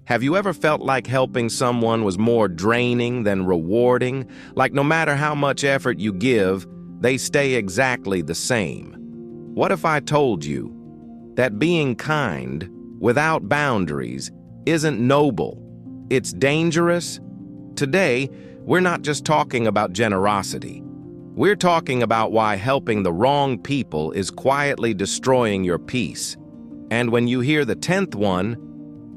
Have you ever felt like helping someone was more draining than rewarding? Like no matter how much effort you give, they stay exactly the same. What if I told you that being kind without boundaries isn't noble? It's dangerous. Today, we're not just talking about generosity. We're talking about why helping the wrong people is quietly destroying your peace. And when you hear the 10th one,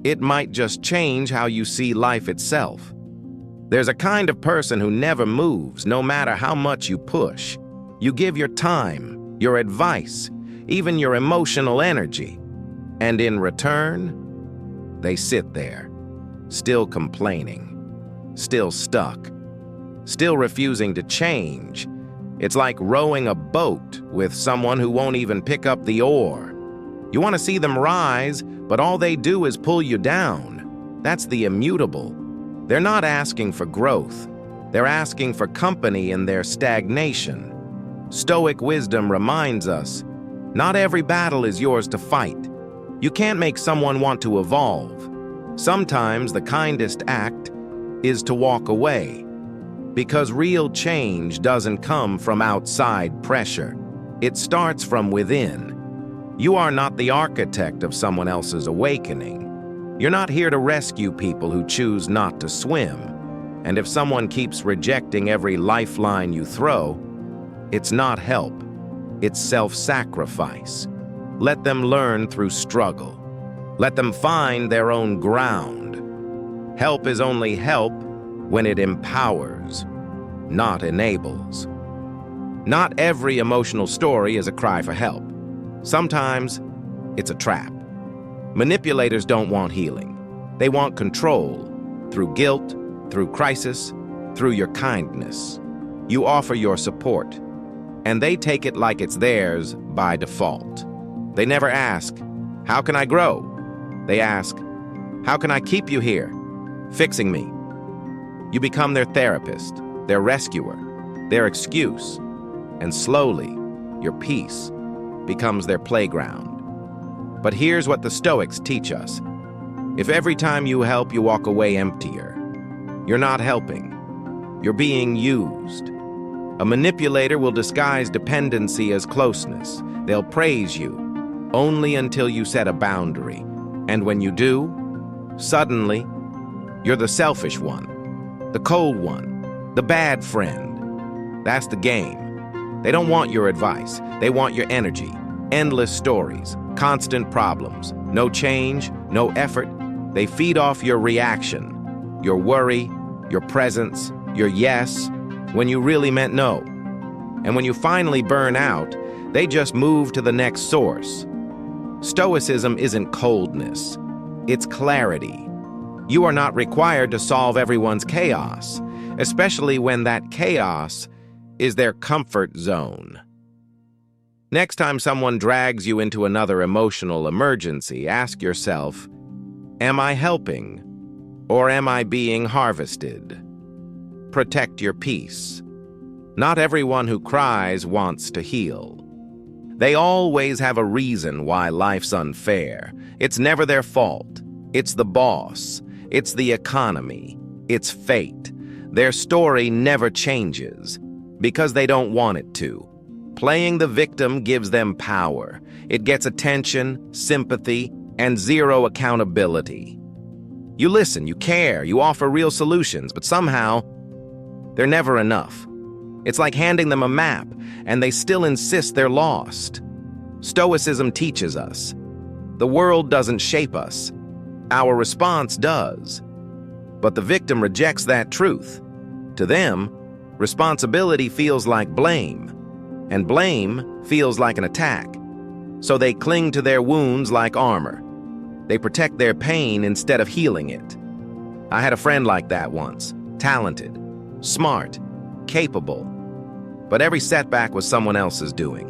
it might just change how you see life itself. There's a kind of person who never moves, no matter how much you push. You give your time, your advice, even your emotional energy. And in return, they sit there, still complaining, still stuck, still refusing to change. It's like rowing a boat with someone who won't even pick up the oar. You want to see them rise, but all they do is pull you down. That's the immutable. They're not asking for growth. They're asking for company in their stagnation. Stoic wisdom reminds us, not every battle is yours to fight. You can't make someone want to evolve. Sometimes the kindest act is to walk away. Because real change doesn't come from outside pressure. It starts from within. You are not the architect of someone else's awakening. You're not here to rescue people who choose not to swim. And if someone keeps rejecting every lifeline you throw, it's not help. It's self-sacrifice. Let them learn through struggle. Let them find their own ground. Help is only help when it empowers, not enables. Not every emotional story is a cry for help. Sometimes it's a trap. Manipulators don't want healing. They want control, through guilt, through crisis, through your kindness. You offer your support, and they take it like it's theirs by default. They never ask, "How can I grow?" They ask, "How can I keep you here, fixing me?" You become their therapist, their rescuer, their excuse, and slowly, your peace becomes their playground. But here's what the Stoics teach us. If every time you help you walk away emptier, you're not helping. You're being used. A manipulator will disguise dependency as closeness. They'll praise you only until you set a boundary. And when you do, suddenly, you're the selfish one, the cold one, the bad friend. That's the game. They don't want your advice. They want your energy. Endless stories, constant problems, no change, no effort. They feed off your reaction, your worry, your presence, your yes, when you really meant no. And when you finally burn out, they just move to the next source. Stoicism isn't coldness. It's clarity. You are not required to solve everyone's chaos, especially when that chaos is their comfort zone. Next time someone drags you into another emotional emergency, ask yourself, am I helping or am I being harvested? Protect your peace. Not everyone who cries wants to heal. They always have a reason why life's unfair. It's never their fault. It's the boss. It's the economy. It's fate. Their story never changes because they don't want it to. Playing the victim gives them power. It gets attention, sympathy, and zero accountability. You listen, you care, you offer real solutions, but somehow, they're never enough. It's like handing them a map, and they still insist they're lost. Stoicism teaches us. The world doesn't shape us. Our response does. But the victim rejects that truth. To them, responsibility feels like blame, and blame feels like an attack. So they cling to their wounds like armor. They protect their pain instead of healing it. I had a friend like that once, talented, smart, capable. But every setback was someone else's doing.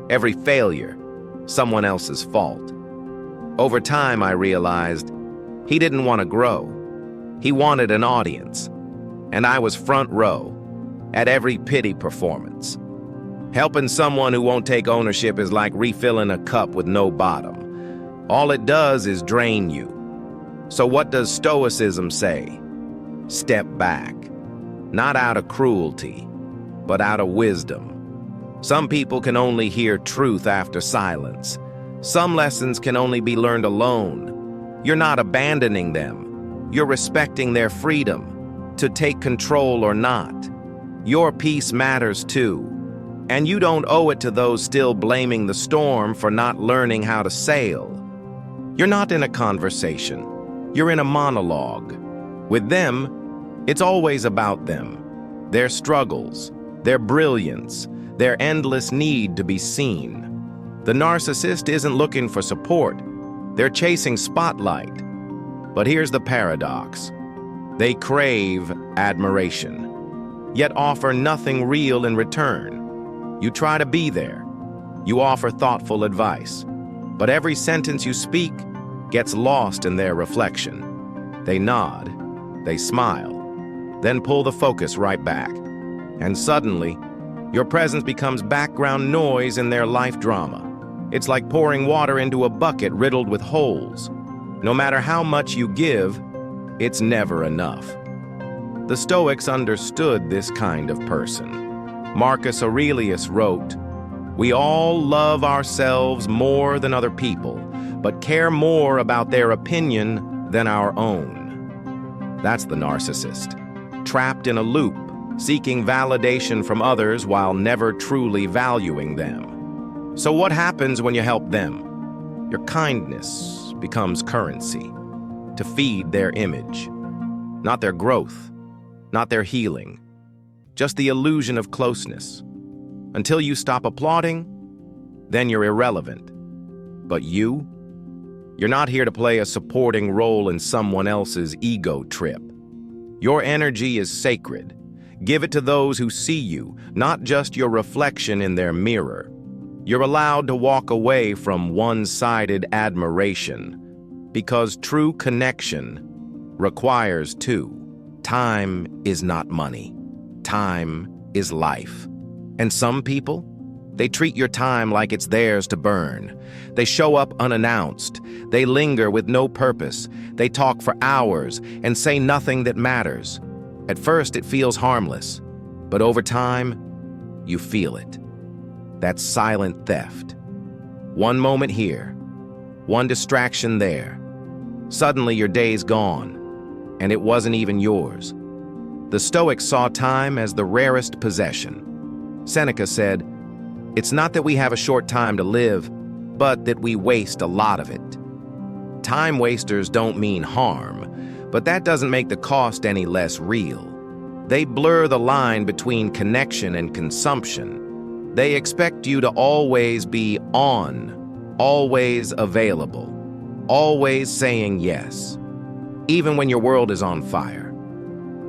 Every failure, someone else's fault. Over time, I realized he didn't want to grow. He wanted an audience. And I was front row at every pity performance. Helping someone who won't take ownership is like refilling a cup with no bottom. All it does is drain you. So what does Stoicism say? Step back. Not out of cruelty, but out of wisdom. Some people can only hear truth after silence. Some lessons can only be learned alone. You're not abandoning them. You're respecting their freedom to take control or not. Your peace matters too. And you don't owe it to those still blaming the storm for not learning how to sail. You're not in a conversation. You're in a monologue. With them, it's always about them, their struggles, their brilliance, their endless need to be seen. The narcissist isn't looking for support. They're chasing spotlight. But here's the paradox. They crave admiration, yet offer nothing real in return. You try to be there. You offer thoughtful advice. But every sentence you speak gets lost in their reflection. They nod, they smile, then pull the focus right back. And suddenly, your presence becomes background noise in their life drama. It's like pouring water into a bucket riddled with holes. No matter how much you give, it's never enough. The Stoics understood this kind of person. Marcus Aurelius wrote, "We all love ourselves more than other people, but care more about their opinion than our own." That's the narcissist, trapped in a loop, seeking validation from others while never truly valuing them. So what happens when you help them? Your kindness becomes currency to feed their image. Not their growth, not their healing, just the illusion of closeness. Until you stop applauding, then you're irrelevant. But you're not here to play a supporting role in someone else's ego trip. Your energy is sacred. Give it to those who see you, not just your reflection in their mirror. You're allowed to walk away from one-sided admiration, because true connection requires two. Time is not money. Time is life. And some people, they treat your time like it's theirs to burn. They show up unannounced. They linger with no purpose. They talk for hours and say nothing that matters. At first, it feels harmless, but over time, you feel it. That's silent theft. One moment here, one distraction there. Suddenly, your day's gone, and it wasn't even yours. The Stoics saw time as the rarest possession. Seneca said, "It's not that we have a short time to live, but that we waste a lot of it." Time wasters don't mean harm, but that doesn't make the cost any less real. They blur the line between connection and consumption. They expect you to always be on, always available, always saying yes, even when your world is on fire.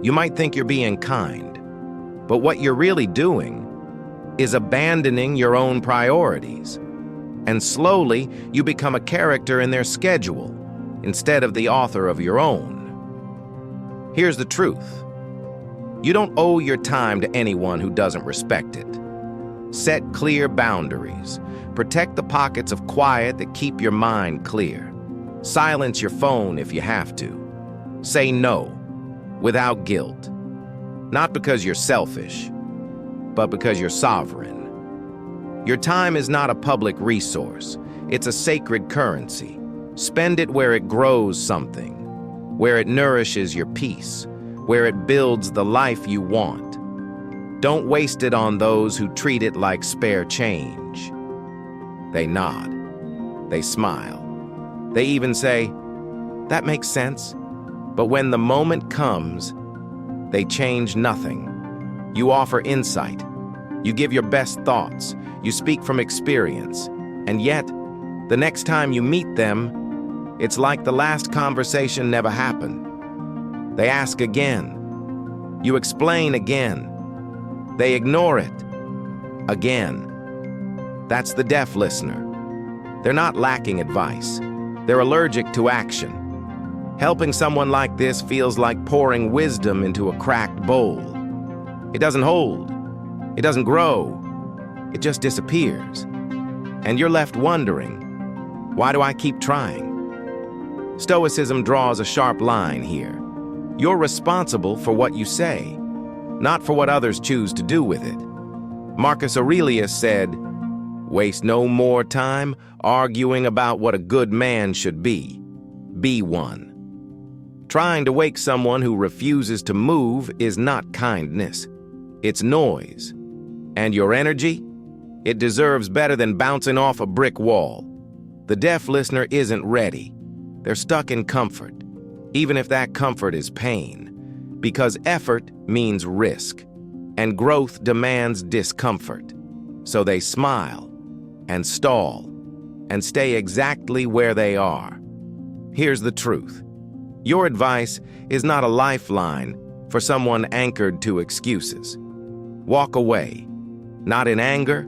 You might think you're being kind, but what you're really doing is abandoning your own priorities. And slowly, you become a character in their schedule instead of the author of your own. Here's the truth. You don't owe your time to anyone who doesn't respect it. Set clear boundaries. Protect the pockets of quiet that keep your mind clear. Silence your phone if you have to. Say no, without guilt. Not because you're selfish, but because you're sovereign. Your time is not a public resource. It's a sacred currency. Spend it where it grows something, where it nourishes your peace, where it builds the life you want. Don't waste it on those who treat it like spare change. They nod. They smile. They even say, "That makes sense." But when the moment comes, they change nothing. You offer insight. You give your best thoughts. You speak from experience. And yet, the next time you meet them, it's like the last conversation never happened. They ask again. You explain again. They ignore it again. That's the deaf listener. They're not lacking advice. They're allergic to action. Helping someone like this feels like pouring wisdom into a cracked bowl. It doesn't hold. It doesn't grow. It just disappears. And you're left wondering, why do I keep trying? Stoicism draws a sharp line here. You're responsible for what you say, not for what others choose to do with it. Marcus Aurelius said, "Waste no more time arguing about what a good man should be. Be one." Trying to wake someone who refuses to move is not kindness. It's noise. And your energy? It deserves better than bouncing off a brick wall. The deaf listener isn't ready. They're stuck in comfort, even if that comfort is pain, because effort means risk, and growth demands discomfort. So they smile and stall and stay exactly where they are. Here's the truth. Your advice is not a lifeline for someone anchored to excuses. Walk away, not in anger,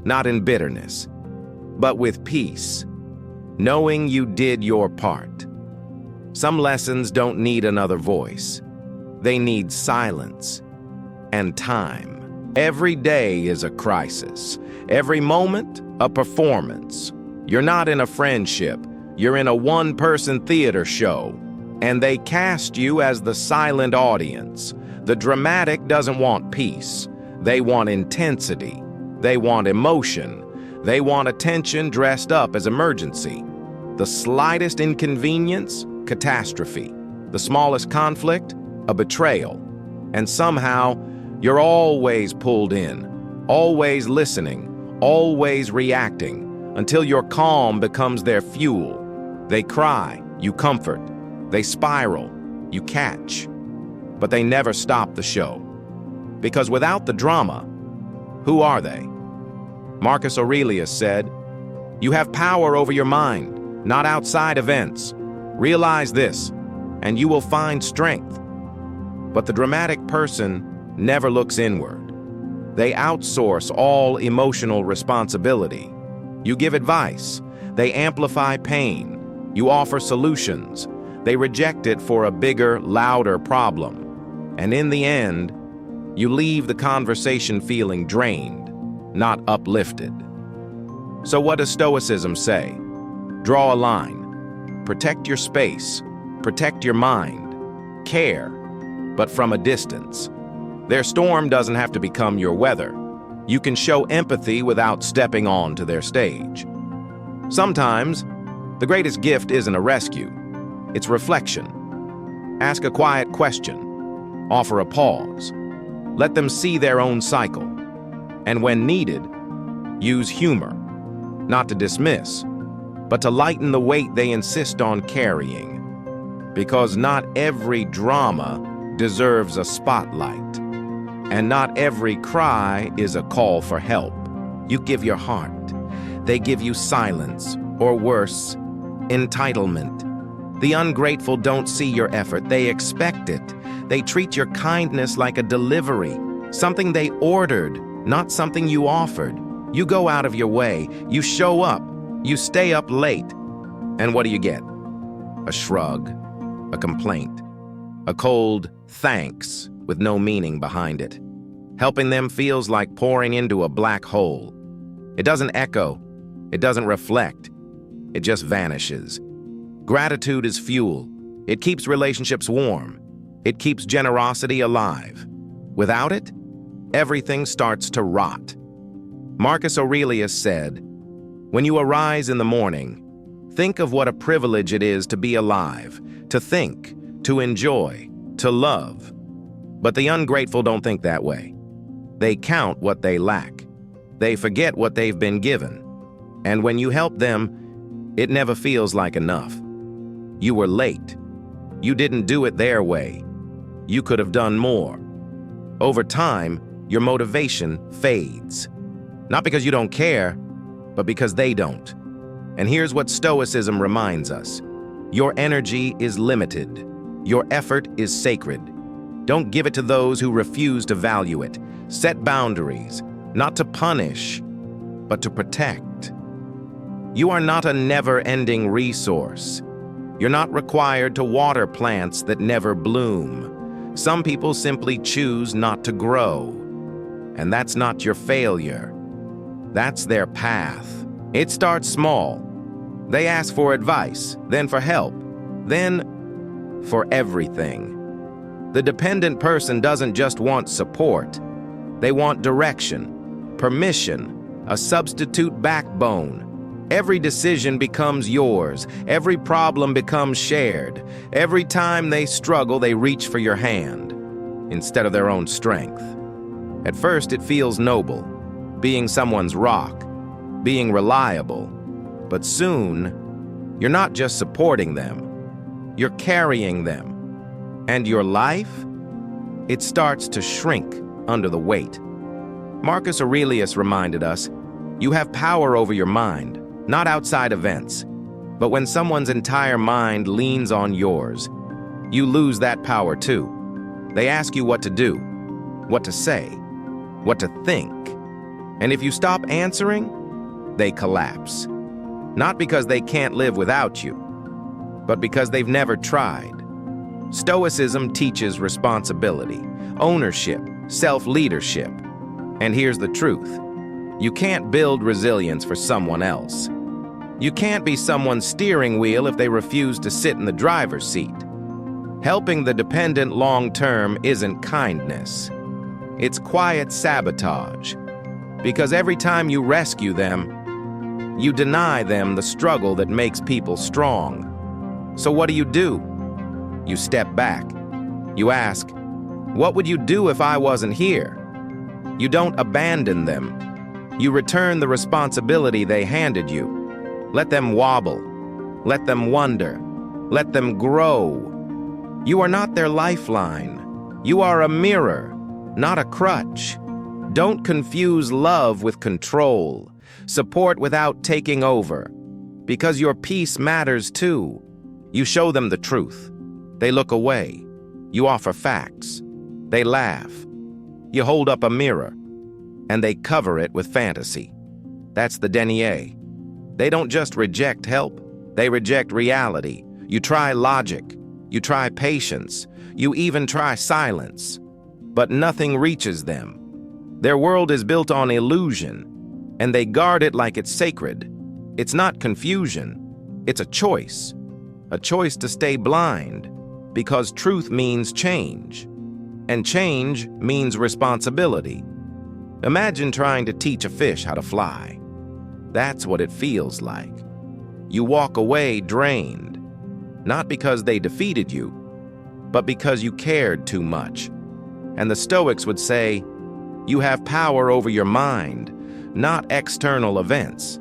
not in bitterness, but with peace, knowing you did your part. Some lessons don't need another voice. They need silence and time. Every day is a crisis. Every moment, a performance. You're not in a friendship. You're in a one-person theater show. And they cast you as the silent audience. The dramatic doesn't want peace. They want intensity. They want emotion. They want attention dressed up as emergency. The slightest inconvenience, catastrophe. The smallest conflict, a betrayal. And somehow, you're always pulled in, always listening, always reacting, until your calm becomes their fuel. They cry, you comfort. They spiral, you catch. But they never stop the show. Because without the drama, who are they? Marcus Aurelius said, "You have power over your mind, not outside events. Realize this, and you will find strength." But the dramatic person never looks inward. They outsource all emotional responsibility. You give advice. They amplify pain. You offer solutions. They reject it for a bigger, louder problem. And in the end, you leave the conversation feeling drained, not uplifted. So what does Stoicism say? Draw a line. Protect your space. Protect your mind. Care, but from a distance. Their storm doesn't have to become your weather. You can show empathy without stepping onto their stage. Sometimes, the greatest gift isn't a rescue. It's reflection. Ask a quiet question. Offer a pause. Let them see their own cycle. And when needed, use humor. Not to dismiss, but to lighten the weight they insist on carrying. Because not every drama deserves a spotlight. And not every cry is a call for help. You give your heart. They give you silence, or worse, entitlement. The ungrateful don't see your effort. They expect it. They treat your kindness like a delivery, something they ordered, not something you offered. You go out of your way. You show up. You stay up late. And what do you get? A shrug, a complaint, a cold thanks with no meaning behind it. Helping them feels like pouring into a black hole. It doesn't echo. It doesn't reflect. It just vanishes. Gratitude is fuel. It keeps relationships warm. It keeps generosity alive. Without it, everything starts to rot. Marcus Aurelius said, "When you arise in the morning, think of what a privilege it is to be alive, to think, to enjoy, to love." But the ungrateful don't think that way. They count what they lack. They forget what they've been given. And when you help them, it never feels like enough. You were late. You didn't do it their way. You could have done more. Over time, your motivation fades. Not because you don't care, but because they don't. And here's what Stoicism reminds us. Your energy is limited. Your effort is sacred. Don't give it to those who refuse to value it. Set boundaries, not to punish, but to protect. You are not a never-ending resource. You're not required to water plants that never bloom. Some people simply choose not to grow. And that's not your failure. That's their path. It starts small. They ask for advice, then for help, Then, for everything. The dependent person doesn't just want support. They want direction, permission, a substitute backbone. Every decision becomes yours. Every problem becomes shared. Every time they struggle, they reach for your hand instead of their own strength. At first, it feels noble, being someone's rock, being reliable. But soon, you're not just supporting them, you're carrying them. And your life? It starts to shrink under the weight. Marcus Aurelius reminded us, you have power over your mind, not outside events. But when someone's entire mind leans on yours, you lose that power too. They ask you what to do, what to say, what to think. And if you stop answering, they collapse. Not because they can't live without you, but because they've never tried. Stoicism teaches responsibility, ownership, self-leadership. And here's the truth. You can't build resilience for someone else. You can't be someone's steering wheel if they refuse to sit in the driver's seat. Helping the dependent long-term isn't kindness. It's quiet sabotage. Because every time you rescue them, you deny them the struggle that makes people strong. So what do? You step back. You ask, what would you do if I wasn't here? You don't abandon them. You return the responsibility they handed you. Let them wobble. Let them wonder. Let them grow. You are not their lifeline. You are a mirror, not a crutch. Don't confuse love with control. Support without taking over. Because your peace matters too. You show them the truth. They look away. You offer facts. They laugh. You hold up a mirror, and they cover it with fantasy. That's the denier. They don't just reject help, they reject reality. You try logic, you try patience, you even try silence. But nothing reaches them. Their world is built on illusion, and they guard it like it's sacred. It's not confusion, it's a choice to stay blind, because truth means change, and change means responsibility. Imagine trying to teach a fish how to fly. That's what it feels like. You walk away drained, not because they defeated you, but because you cared too much. And the Stoics would say, you have power over your mind, not external events.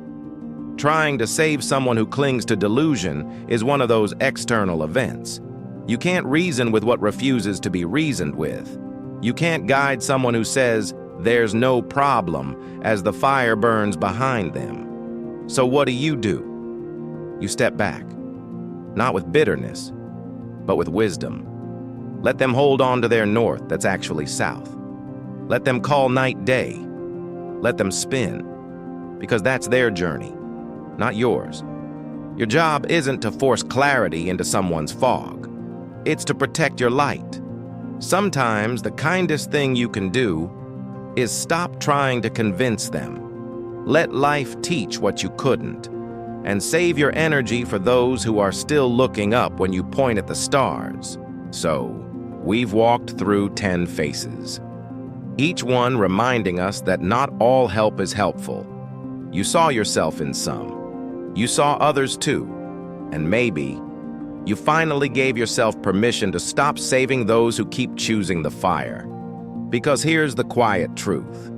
Trying to save someone who clings to delusion is one of those external events. You can't reason with what refuses to be reasoned with. You can't guide someone who says, there's no problem, as the fire burns behind them. So what do? You step back, not with bitterness, but with wisdom. Let them hold on to their north that's actually south. Let them call night day. Let them spin, because that's their journey, not yours. Your job isn't to force clarity into someone's fog. It's to protect your light. Sometimes the kindest thing you can do is stop trying to convince them. Let life teach what you couldn't, and save your energy for those who are still looking up when you point at the stars. So, we've walked through 10 faces, each one reminding us that not all help is helpful. You saw yourself in some. You saw others too. And maybe you finally gave yourself permission to stop saving those who keep choosing the fire. Because here's the quiet truth.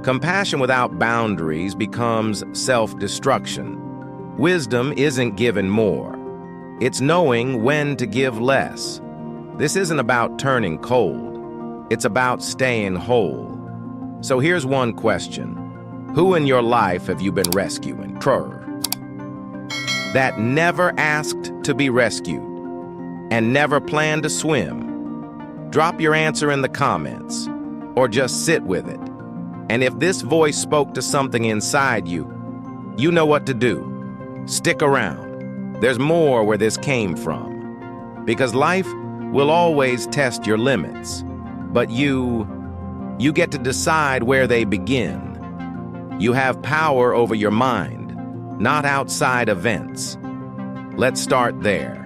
Compassion without boundaries becomes self-destruction. Wisdom isn't given more. It's knowing when to give less. This isn't about turning cold. It's about staying whole. So here's one question. Who in your life have you been rescuing? That never asked to be rescued and never planned to swim? Drop your answer in the comments or just sit with it. And if this voice spoke to something inside you, you know what to do. Stick around. There's more where this came from. Because life will always test your limits, but you get to decide where they begin. You have power over your mind, not outside events. Let's start there.